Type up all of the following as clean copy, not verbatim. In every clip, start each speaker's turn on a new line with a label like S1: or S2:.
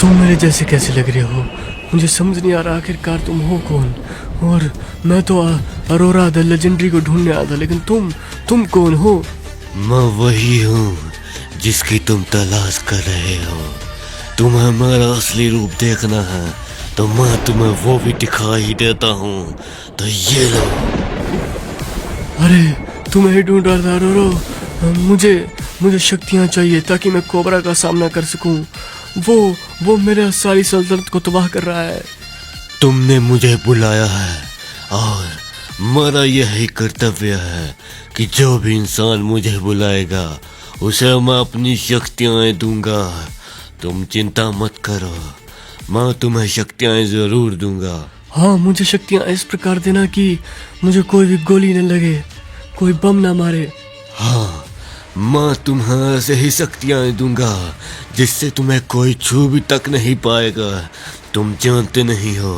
S1: तुम मेरे जैसे कैसे लग रहे हो? मुझे समझ नहीं आ रहा आखिरकार तुम हो कौन। और मैं तो अरोरा द लेजेंडरी को ढूंढने आया था, लेकिन तुम कौन हो?
S2: मैं वही हूँ जिसकी तुम तलाश कर रहे हो। तुम्हें हमारा असली रूप देखना है तो मैं तुम्हें वो भी दिखाई देता हूँ। तो ये लो।
S1: अरे तुम्हें ही ढूंढ रहा था अरोरा। मुझे शक्तियाँ चाहिए ताकि मैं कोबरा का सामना कर सकूं। वो मेरे सारी सल्तनत को तबाह कर रहा है।
S2: तुमने मुझे बुलाया है और मेरा यही कर्तव्य है कि जो भी इंसान मुझे बुलाएगा उसे मैं अपनी शक्तियाँ दूंगा। तुम चिंता मत करो, मैं तुम्हें शक्तियाँ जरूर दूंगा।
S1: हाँ, मुझे शक्तियाँ इस प्रकार देना कि मुझे कोई भी गोली न लगे, कोई बम ना मारे।
S2: हाँ, मैं तुम्हें ऐसे ही शक्तियाँ दूंगा जिससे तुम्हें कोई छू भी तक नहीं पाएगा। तुम जानते नहीं हो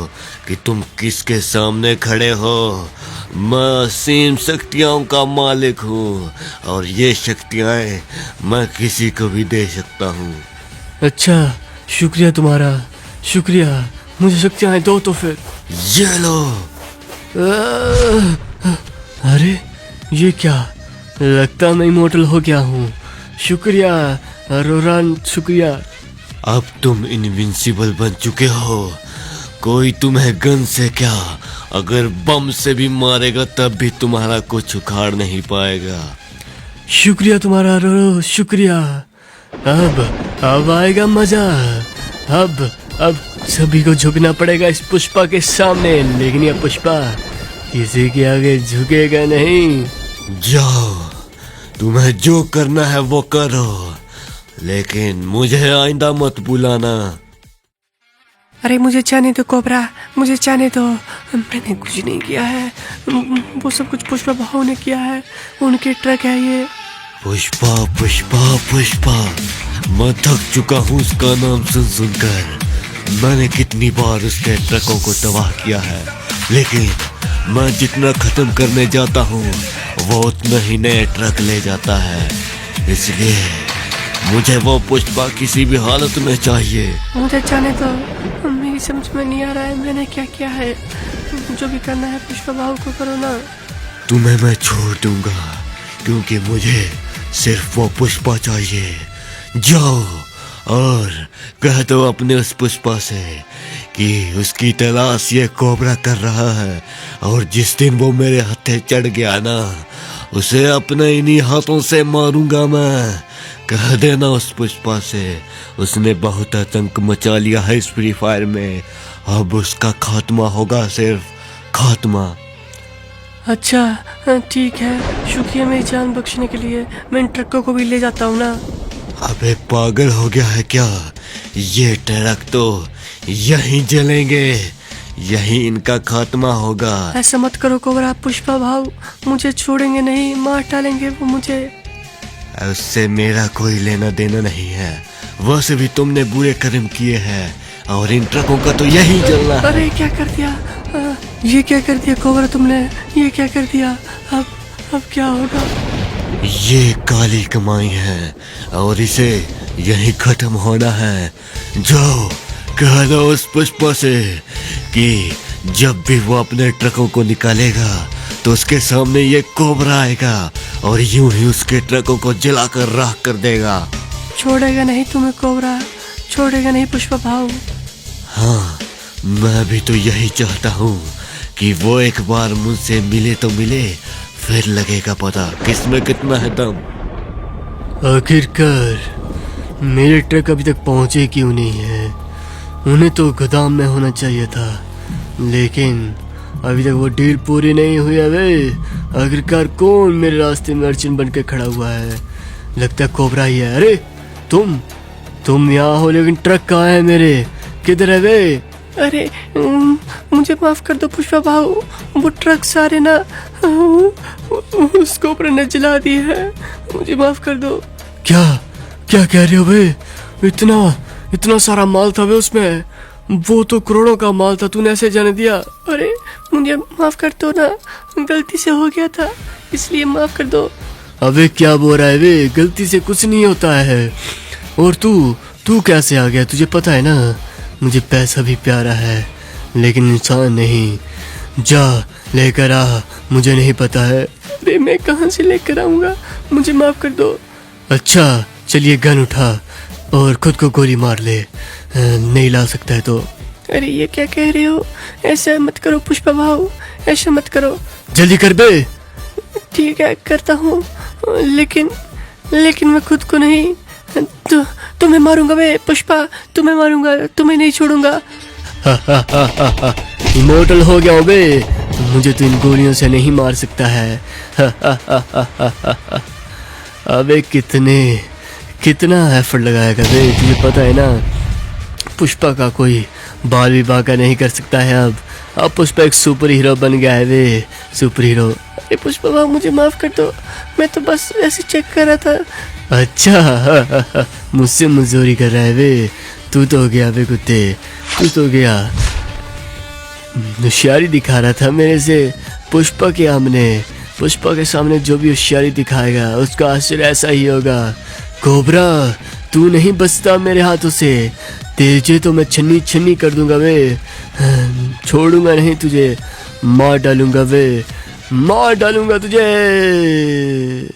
S2: कि तुम किसके सामने खड़े हो। मैं असीम शक्तियों का मालिक हूँ और ये शक्तियाँ मैं किसी को भी दे सकता हूँ।
S1: अच्छा, शुक्रिया तुम्हारा, शुक्रिया। मुझे शक्तियाँ दो तो फिर।
S2: ये लो।
S1: अरे ये क्या, लगता मैं इमोर्टल हो गया हूँ। शुक्रिया अरोरान, शुक्रिया।
S2: अब तुम इनविंसिबल बन चुके हो। कोई तुम्हें गन से क्या, अगर बम से भी मारेगा तब भी तुम्हारा कुछ उखाड़ नहीं पाएगा।
S1: शुक्रिया तुम्हारा अरोरा, शुक्रिया। अब आएगा मजा। अब सभी को झुकना पड़ेगा इस पुष्पा के सामने, लेकिन यह पुष्पा किसी के आगे झुकेगा नहीं।
S2: जाओ, तुम्हें जो करना है वो करो, लेकिन मुझे आइंदा मत बुलाना।
S3: अरे मुझे जाने दो कोबरा, मुझे जाने दो। मैंने कुछ नहीं किया है, वो सब कुछ पुष्पा भाव ने किया है। उनके ट्रक है ये।
S2: पुष्पा पुष्पा पुष्पा, मैं थक चुका हूँ उसका नाम सुन सुनकर। मैंने कितनी बार उसके ट्रकों को तबाह किया है, लेकिन मैं जितना खत्म करने जाता हूँ वो उतना ही नए ट्रक ले जाता है। इसलिए मुझे वो पुष्पा किसी भी हालत में चाहिए।
S3: मुझे जाने दो, मेरी समझ में नहीं आ रहा है मैंने क्या किया है। जो भी करना है पुष्पा भाव को करो ना।
S2: तुम्हें मैं छोड़ दूंगा क्योंकि मुझे सिर्फ वो पुष्पा चाहिए। जाओ और कह दो अपने उस पुष्पा से कि उसकी तलाश ये कोबरा कर रहा है, और जिस दिन वो मेरे हत्थे चढ़ गया ना, उसे अपने इन्हीं हाथों से मारूंगा मैं। कह देना उस पुष्पा से, उसने बहुत आतंक मचा लिया है इस फ्री फायर में। अब उसका खात्मा होगा, सिर्फ खात्मा।
S3: अच्छा ठीक है, शुक्रिया मेरी जान बख्शने के लिए। मैं इन ट्रकों को भी ले जाता हूँ ना।
S2: अबे पागल हो गया है क्या? ये ट्रक तो यहीं जलेंगे, यहीं इनका खात्मा होगा।
S3: ऐसा मत करो कोबरा, पुष्पा भाव मुझे छोड़ेंगे नहीं, मार डालेंगे वो मुझे।
S2: उससे मेरा कोई लेना देना नहीं है। वैसे भी तुमने बुरे कर्म किए हैं और इन ट्रकों का तो यही जलना है।
S3: अरे क्या कर दिया, ये क्या कर दिया कोबरा तुमने, ये क्या कर दिया? अब क्या होगा?
S2: ये काली कमाई है और इसे यहीं खत्म होना है। जाओ कह दो उस पुष्पा से कि जब भी वो अपने ट्रकों को निकालेगा तो उसके सामने ये कोबरा आएगा और यूं ही उसके ट्रकों को जलाकर राख कर देगा।
S3: छोड़ेगा नहीं तुम्हें कोबरा, छोड़ेगा नहीं पुष्पा भाव।
S2: हाँ, मैं भी तो यही चाहता हूँ कि वो एक बार मुझसे मिले तो मिले, फिर लगेगा पता किसमें कितना है दम।
S1: आखिरकार मेरे ट्रक अभी तक पहुंचे क्यों नहीं है? उन्हें तो गोदाम में होना चाहिए था, लेकिन अभी तक वो डील पूरी नहीं हुई है। वे आखिरकार कौन मेरे रास्ते में अड़चन बन के खड़ा हुआ है? लगता है कोबरा ही है। अरे तुम यहाँ हो, लेकिन ट्रक कहाँ है मेरे? किधर है वे?
S3: अरे मुझे माफ कर दो पुष्पा भाव, वो ट्रक सारे ना उस कोबरा ने जला दिए है, मुझे माफ कर दो।
S1: क्या कह रहे हो वे? इतना सारा माल था वे उसमें, वो तो करोड़ों का माल था, तूने ऐसे जाने दिया?
S3: अरे मुझे माफ कर दो ना, गलती से हो गया था, इसलिए माफ कर दो।
S1: अबे क्या बोल रहा है वे? गलती से कुछ नहीं होता है। और तू तू कैसे आ गया? तुझे पता है ना मुझे पैसा भी प्यारा है लेकिन इंसान नहीं। जा लेकर आ, मुझे नहीं पता है।
S3: अरे मैं कहाँ से लेकर आऊंगा, मुझे माफ कर दो।
S1: अच्छा चलिए गन उठा और खुद को गोली मार ले, नहीं ला सकता है तो।
S3: अरे ये क्या कह रहे हो? ऐसा मत करो पुष्पा भाऊ, ऐसा मत करो।
S1: जल्दी कर बे।
S3: ठीक है करता हूँ, लेकिन मैं खुद को नहीं, तुम्हें मारूंगा बे पुष्पा, तुम्हें मारूंगा, तुम्हें नहीं छोड़ूंगा।
S1: इमोर्टल हो गया हूँ बे, मुझे तो इन गोलियों से नहीं मार सकता है। अबे कितना एफर्ट लगाएगा बे, तुझे पता है ना पुष्पा का कोई बाल भी बांका नहीं कर सकता है। अब पुष्पा एक सुपर हीरो बन गया है बे, सुपर हीरो।
S3: अरे पुष्पा भाऊ मुझे माफ कर दो, मैं तो बस ऐसे चेक कर रहा था।
S1: अच्छा मुझसे मजदूरी कर रहा है बे, तू तो गया बे कुत्ते, तू तो गया। होशियारी दिखा रहा था मेरे से पुष्पा के सामने जो भी होशियारी दिखाएगा उसका असर ऐसा ही होगा। कोबरा तू नहीं बचता मेरे हाथों से, तेजे तो मैं छन्नी छन्नी कर दूंगा बे, छोड़ूंगा नहीं तुझे, मार डालूंगा बे, मार डालूंगा तुझे।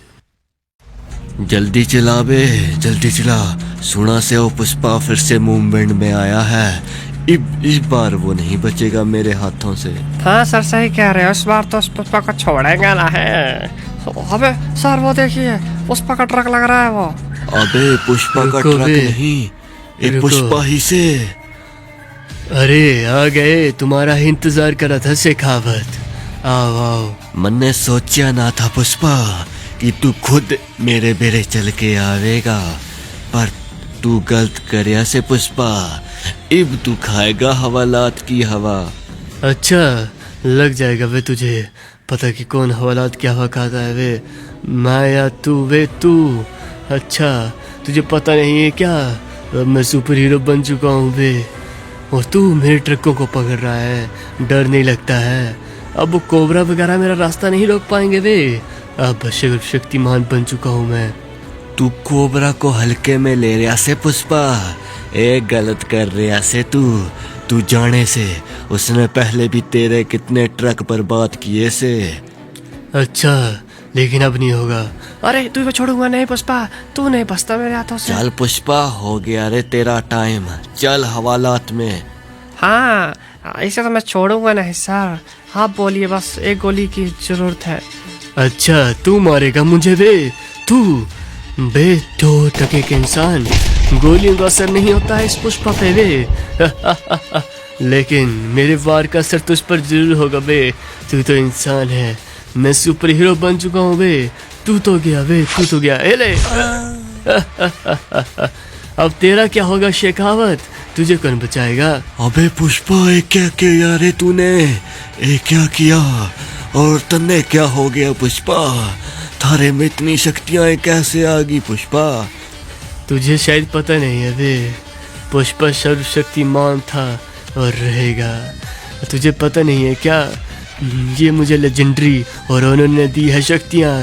S2: जल्दी चला बे, जल्दी चला। सुना से वो पुष्पा फिर से मूवमेंट में आया है। इस बार वो नहीं बचेगा मेरे हाथों से।
S3: हाँ सर सही कह रहे हो, इस बार तो उस पुष्पा को छोड़ेगा ना है। अबे सर वो देखिए पुष्पा का ट्रक लग रहा है वो।
S2: अबे पुष्पा का
S1: रुको
S2: ट्रक
S1: बे,
S2: नहीं, ये
S1: रुको।
S2: पुष्पा ही से।
S1: अरे आ गए, तुम्हारा ही इंतजार कर रहा था शेखावत, आओ आओ।
S2: मैंने सोचा ना था पुष्पा कि तू खुद मेरे बेरे चल के आवेगा, पर तू गलत करया से पुष्पा। इब तू खाएगा हवालात की हवा।
S1: अच्छा लग जाएगा वे तुझे पता कि कौन हवालात की हवा खाता है वे, मैं या तू वे तू। अच्छा तुझे पता नहीं है क्या, अब मैं सुपर हीरो बन चुका हूँ वे, और तू मेरे ट्रकों को पकड़ रहा है, डर नहीं लगता है। अब वो कोबरा वगैरह मेरा रास्ता नहीं रोक पाएंगे वे, अब शक्तिमान बन चुका हूँ मैं।
S2: तू कोबरा को हल्के में ले रहा से पुष्पा, एक गलत कर रहा से तू जाने से उसने पहले भी तेरे कितने ट्रक बर्बाद किए से।
S1: अच्छा लेकिन अब नहीं होगा।
S3: अरे तू भी छोड़ूंगा नहीं पुष्पा, तू नहीं बचता मेरे हाथों से।
S2: चल पुष्पा हो गया रे तेरा टाइम, चल हवालात में।
S3: हाँ ऐसे तो मैं छोड़ूंगा नहीं सर, आप बोलिए, बस एक गोली की जरूरत है।
S1: अच्छा तू मारेगा मुझे बे, तू बे दो टके के इंसान, गोलियों का असर नहीं होता है इस पुष्पा पे बे। लेकिन मेरे वार का असर तुझ पर जरूर होगा बे, तू तो इंसान है, मैं सुपर हीरो बन चुका हूँ बे, तू तो गया बे, तू तो गया। ए ले। अब तेरा क्या होगा शेखावत, तुझे कौन बचाएगा?
S2: अबे पुष्पा ये क्या किया रे तूने, ये क्या किया, और तन्ने क्या हो गया पुष्पा, थारे में इतनी शक्तियां कैसे आ गई पुष्पा?
S1: तुझे शायद पता नहीं है बे, पुष्पा सर्वशक्तिमान था और रहेगा, तुझे पता नहीं है क्या? ये मुझे लेजेंडरी और उन्होंने दी है शक्तियाँ,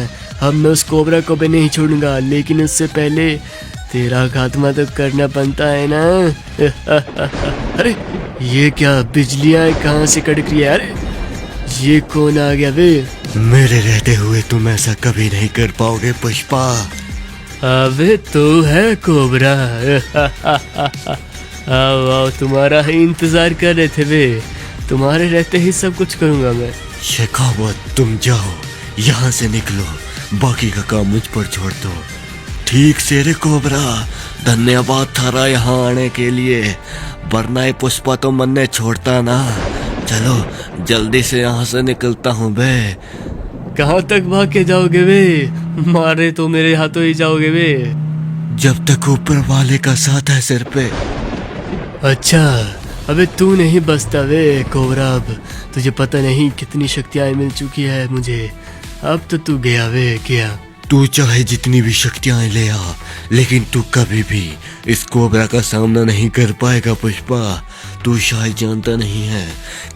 S1: अब मैं उस कोबरा को भी नहीं छोड़ूंगा, लेकिन उससे पहले तेरा खात्मा तो करना बनता है ना। अरे ये क्या बिजलियाँ कहाँ से कड़क रही है? अरे ये कौन आ गया बे?
S2: मेरे रहते हुए तुम ऐसा कभी नहीं कर पाओगे पुष्पा।
S1: अबे तो है कोबरा। आओ आओ, तुम्हारा ही इंतजार कर रहे थे बे, तुम्हारे रहते ही सब कुछ करूंगा मैं।
S2: शेखावत तुम जाओ, यहाँ से निकलो, बाकी का काम मुझ पर छोड़ दो। ठीक से रे कोबरा, धन्यवाद थारा यहाँ आने के लिए, वरना ये पुष्पा तो मन ने छोड़ता ना। चलो जल्दी से यहाँ से निकलता हूँ बे।
S1: कहाँ तक भाग के जाओगे बे, मारे तो मेरे हाथों ही जाओगे बे।
S2: जब तक ऊपर वाले का साथ है सिर पे।
S1: अच्छा अबे तू नहीं बचता बे कोबरा, अब तुझे पता नहीं कितनी शक्तियाँ मिल चुकी है मुझे, अब तो तू गया बे, गया।
S2: तू चाहे जितनी भी शक्तियां ले आ, लेकिन तू कभी भी इस कोबरा का सामना नहीं कर पाएगा पुष्पा। तू शायद जानता नहीं है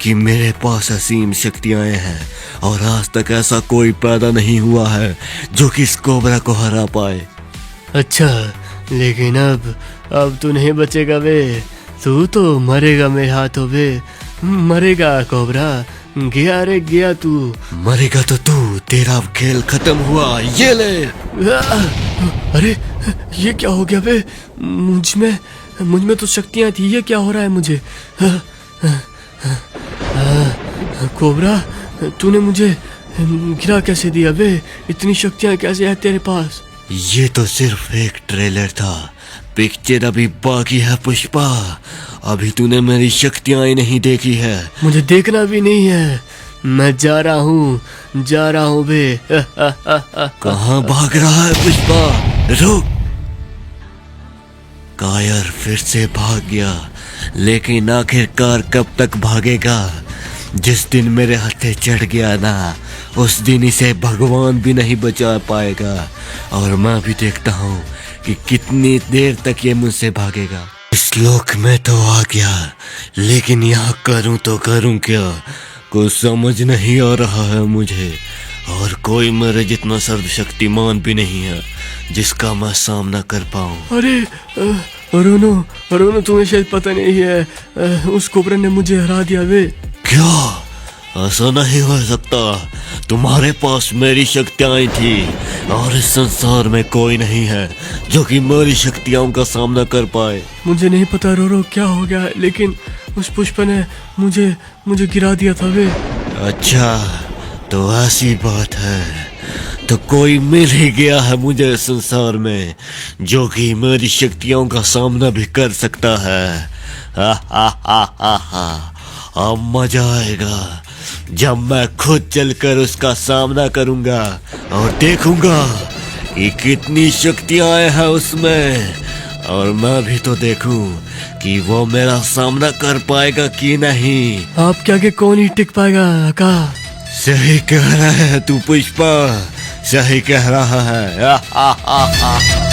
S2: कि मेरे पास असीम शक्तियां हैं, और आज तक ऐसा कोई पैदा नहीं हुआ है जो कि इस कोबरा को हरा पाए।
S1: अच्छा लेकिन अब तू नहीं बचेगा बे, तू तो मरेगा मेरे हाथों बे, मरेगा कोबरा, गया रे गया तू।
S2: मरेगा तो तू, तेरा अब खेल खत्म हुआ, ये ले।
S1: अरे ये क्या हो गया बे, मुझ में तो शक्तियां थी, ये क्या हो रहा है मुझे? कोबरा तूने मुझे गिरा कैसे दिया बे, इतनी शक्तियां कैसे है तेरे पास?
S2: ये तो सिर्फ एक ट्रेलर था, पिक्चर अभी बाकी है पुष्पा। अभी तूने मेरी शक्तियां ही नहीं देखी है।
S1: मुझे देखना भी नहीं है, मैं जा रहा हूँ बे।
S2: कहाँ भाग रहा है पुष्पा? रुक। कायर फिर से भाग गया, लेकिन आखिरकार कब तक भागेगा? जिस दिन मेरे हत्थे चढ़ गया ना, उस दिन इसे भगवान भी नहीं बचा पाएगा। और मैं भी देखता हूँ कि कितनी देर तक ये मुझसे भागेगा। इस लोक में तो आ गया, लेकिन यहाँ करूँ तो करूँ क्या? कुछ समझ नहीं आ रहा है मुझे। और कोई मेरे जितना सर्वशक्तिमान भी नहीं है जिसका मैं सामना कर पाऊँ।
S1: अरे रोनो तुम्हें शायद पता नहीं है, उस कोबरा ने मुझे हरा दिया बे।
S2: क्या? ऐसा नहीं हो सकता, तुम्हारे पास मेरी शक्तियाँ थी और इस संसार में कोई नहीं है जो कि मेरी शक्तियों का सामना कर पाए।
S1: मुझे नहीं पता रोरो क्या हो गया, लेकिन उस पुष्प ने मुझे गिरा दिया था बे।
S2: अच्छा, तो ऐसी बात है, तो कोई मिल ही गया है मुझे इस संसार में जो कि मेरी शक्तियों का सामना भी कर सकता है। हा हा हा हा हा। अब मजा आएगा जब मैं खुद चलकर उसका सामना करूंगा और देखूंगा कि कितनी शक्तियां हैं उसमें, और मैं भी तो देखूं कि वो मेरा सामना कर पाएगा कि नहीं।
S1: आपके आगे कौन ही टिक पाएगा का?
S2: सही कह रहा है तू पुष्पा, सही कह रहा है।